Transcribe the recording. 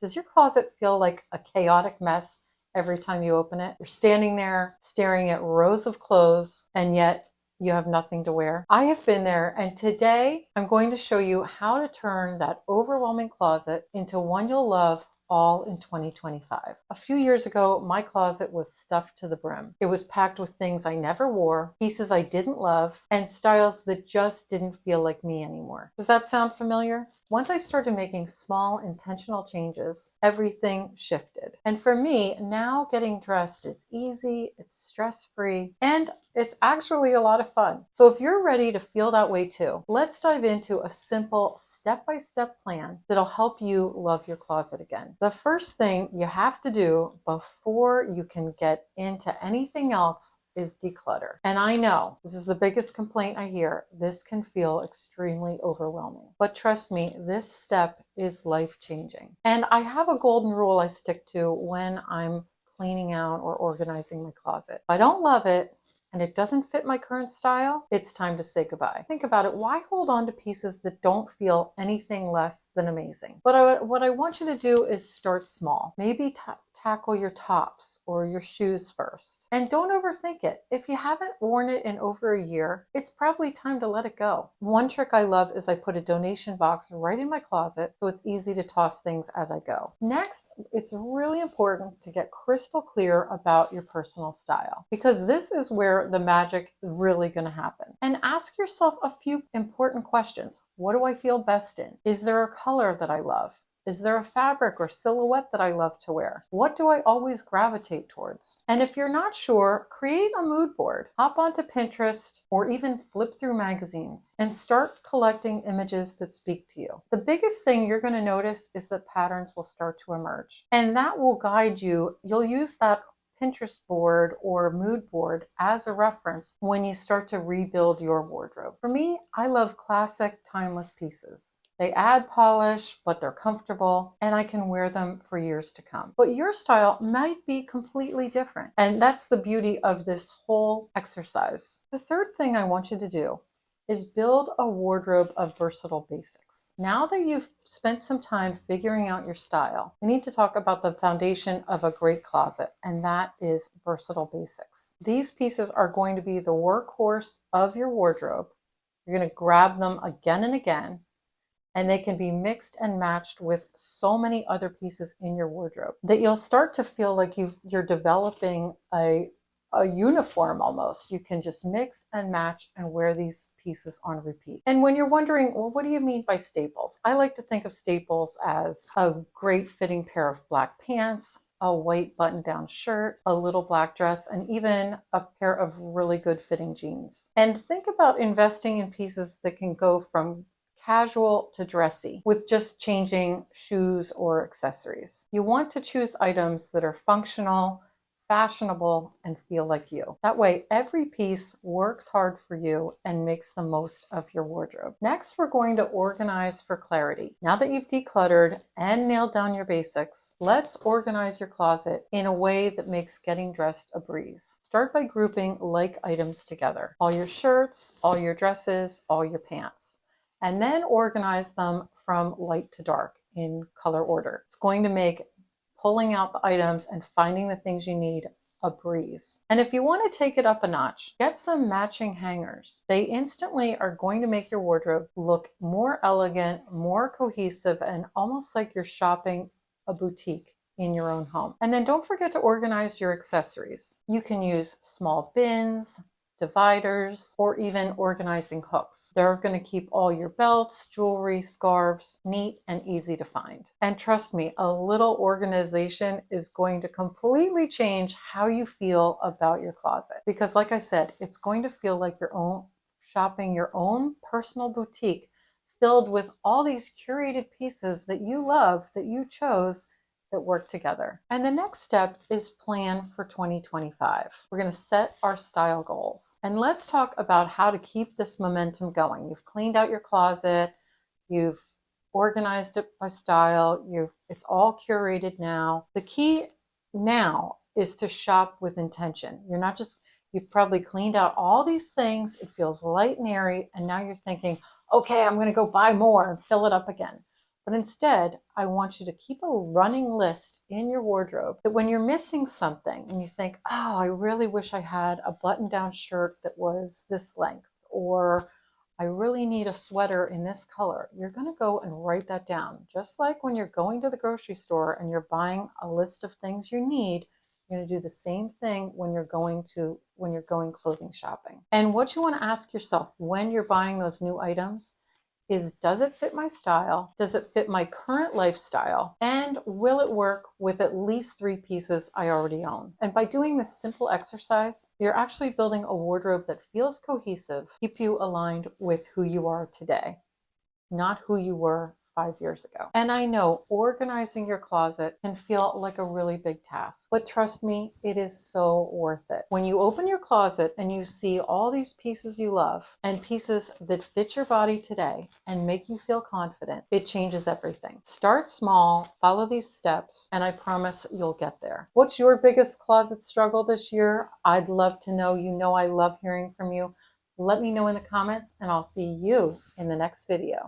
Does your closet feel like a chaotic mess every time you open it? You're standing there staring at rows of clothes and yet you have nothing to wear. I have been there, and today I'm going to show you how to turn that overwhelming closet into one you'll love all in 2025. A few years ago, my closet was stuffed to the brim. It was packed with things I never wore, pieces I didn't love, and styles that just didn't feel like me anymore. Does that sound familiar? Once I started making small, intentional changes, everything shifted. And for me, now getting dressed is easy, it's stress-free, and it's actually a lot of fun. So if you're ready to feel that way too, let's dive into a simple step-by-step plan that'll help you love your closet again. The first thing you have to do before you can get into anything else is declutter. And I know this is the biggest complaint I hear. This can feel extremely overwhelming. But trust me, this step is life-changing. And I have a golden rule I stick to when I'm cleaning out or organizing my closet. If I don't love it, and it doesn't fit my current style, it's time to say goodbye. Think about it. Why hold on to pieces that don't feel anything less than amazing? But what I want you to do is start small. Maybe tackle your tops or your shoes first. And don't overthink it. If you haven't worn it in over a year, it's probably time to let it go. One trick I love is I put a donation box right in my closet so it's easy to toss things as I go. Next, it's really important to get crystal clear about your personal style, because this is where the magic is really going to happen. And ask yourself a few important questions. What do I feel best in? Is there a color that I love? Is there a fabric or silhouette that I love to wear? What do I always gravitate towards? And if you're not sure, create a mood board. Hop onto Pinterest or even flip through magazines and start collecting images that speak to you. The biggest thing you're going to notice is that patterns will start to emerge, and that will guide you. You'll use that Pinterest board or mood board as a reference when you start to rebuild your wardrobe. For me, I love classic, timeless pieces. They add polish, but they're comfortable, and I can wear them for years to come. But your style might be completely different, and that's the beauty of this whole exercise. The third thing I want you to do is build a wardrobe of versatile basics. Now that you've spent some time figuring out your style, we need to talk about the foundation of a great closet, and that is versatile basics. These pieces are going to be the workhorse of your wardrobe. You're going to grab them again and again, and they can be mixed and matched with so many other pieces in your wardrobe that you'll start to feel like you're developing a uniform almost. You can just mix and match and wear these pieces on repeat. And when you're wondering, well, what do you mean by staples? I like to think of staples as a great fitting pair of black pants, a white button-down shirt, a little black dress, and even a pair of really good fitting jeans. And think about investing in pieces that can go from casual to dressy with just changing shoes or accessories. You want to choose items that are functional, fashionable, and feel like you. That way, every piece works hard for you and makes the most of your wardrobe. Next, we're going to organize for clarity. Now that you've decluttered and nailed down your basics, let's organize your closet in a way that makes getting dressed a breeze. Start by grouping like items together. All your shirts, all your dresses, all your pants. And then organize them from light to dark in color order. It's going to make pulling out the items and finding the things you need a breeze. And if you want to take it up a notch, get some matching hangers. They instantly are going to make your wardrobe look more elegant, more cohesive, and almost like you're shopping a boutique in your own home. And then don't forget to organize your accessories. You can use small bins, dividers, or even organizing hooks. They're going to keep all your belts, jewelry, scarves neat and easy to find. And trust me, a little organization is going to completely change how you feel about your closet. Because like I said, it's going to feel like shopping your own personal boutique filled with all these curated pieces that you love, that you chose, that work together. And the next step is plan for 2025. We're going to set our style goals. And let's talk about how to keep this momentum going. You've cleaned out your closet, you've organized it by style, it's all curated now. The key now is to shop with intention. You've probably cleaned out all these things, it feels light and airy, and now you're thinking, okay, I'm going to go buy more and fill it up again. But instead, I want you to keep a running list in your wardrobe that when you're missing something and you think, oh, I really wish I had a button-down shirt that was this length, or I really need a sweater in this color, you're going to go and write that down. Just like when you're going to the grocery store and you're buying a list of things you need, you're going to do the same thing when you're going clothing shopping. And what you want to ask yourself when you're buying those new items is, does it fit my style? Does it fit my current lifestyle? And will it work with at least 3 pieces I already own? And by doing this simple exercise, you're actually building a wardrobe that feels cohesive, keep you aligned with who you are today, not who you were 5 years ago. And I know organizing your closet can feel like a really big task, but trust me, it is so worth it. When you open your closet and you see all these pieces you love and pieces that fit your body today and make you feel confident, it changes everything. Start small, follow these steps, and I promise you'll get there. What's your biggest closet struggle this year? I'd love to know. You know I love hearing from you. Let me know in the comments, and I'll see you in the next video.